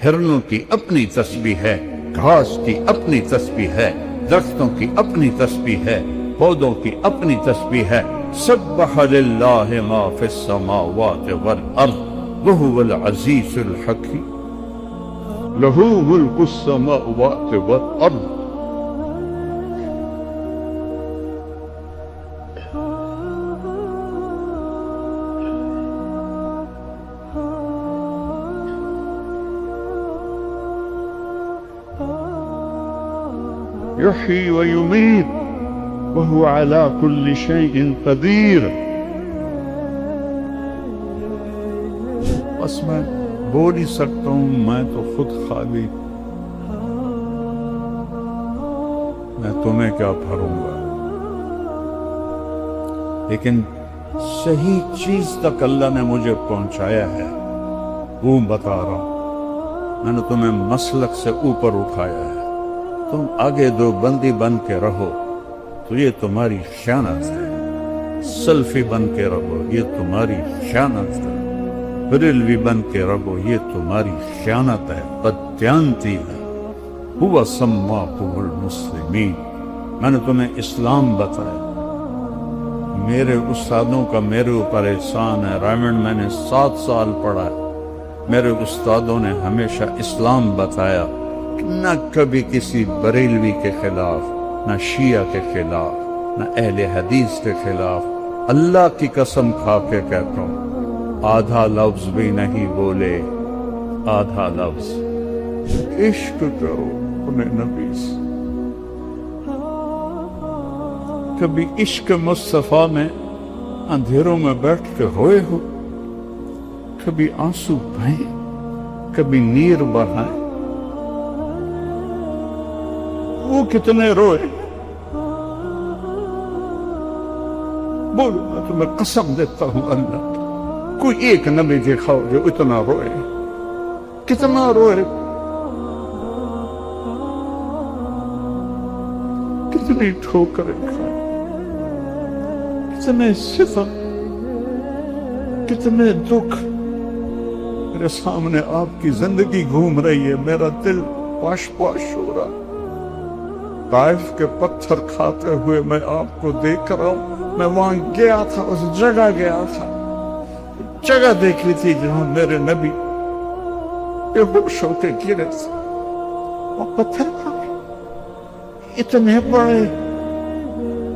ہرنوں کی اپنی تسبیح ہے، گھاس کی اپنی تسبیح ہے، درختوں کی اپنی تسبیح ہے، پودوں کی اپنی تسبیح ہے۔ سبح للہ ما فی السماوات والارض وہو العزیز الحکیم، لہ ملک السماوات والارض۔ یحیی ویمیت وہو علی کل شیء قدیر۔ بس میں بول ہی سکتا ہوں، میں تو خود خالی، میں تمہیں کیا بھروں گا، لیکن صحیح چیز تک اللہ نے مجھے پہنچایا ہے، وہ بتا رہا ہوں۔ میں نے تمہیں مسلک سے اوپر اٹھایا ہے، تم آگے دو بندی بن کے رہو تو یہ تمہاری خیانت ہے، سلفی بن کے رہو یہ تمہاری خیانت ہے، بریلوی بن کے رہو یہ تمہاری خیانت ہے، بددیانتی ہے۔ ہوا سماکم المسلمین، میں نے تمہیں اسلام بتایا۔ میرے استادوں کا میرے اوپر احسان ہے، رائمنڈ میں نے 7 سال پڑھا ہے، میرے استادوں نے ہمیشہ اسلام بتایا، نہ کبھی کسی بریلوی کے خلاف، نہ شیعہ کے خلاف، نہ اہل حدیث کے خلاف۔ اللہ کی قسم کھا کے کہتا ہوں، آدھا لفظ بھی نہیں بولے، آدھا لفظ۔ عشق کرو اپنے نبی سے، کبھی عشق مصطفیٰ میں اندھیروں میں بیٹھ کے روئے ہو؟ کبھی آنسو بہائیں، کبھی نیر بہائیں؟ وہ کتنے روئے؟ بولو، میں تمہیں قسم دیتا ہوں اللہ کی، کوئی ایک نبی دکھاؤ جو اتنا روئے، کتنا روئے، کتنی ٹھوکریں کھائے، کتنے ستم، کتنے دکھ۔ میرے سامنے آپ کی زندگی گھوم رہی ہے، میرا دل پاش پاش ہو رہا ہے۔ طائف کے پتھر کھاتے ہوئے میں آپ کو دیکھ رہا ہوں، میں وہاں گیا تھا، اس جگہ گیا تھا، جگہ دیکھی تھی جہاں میرے نبی بے ہوش ہو کے گرے تھے، وہ پتھر کھائے اتنے بڑے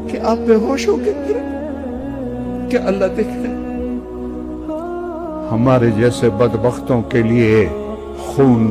کہ آپ بے ہوش ہو کے گرے، کہ اللہ دیکھتے۔ ہمارے جیسے بدبختوں کے لیے خون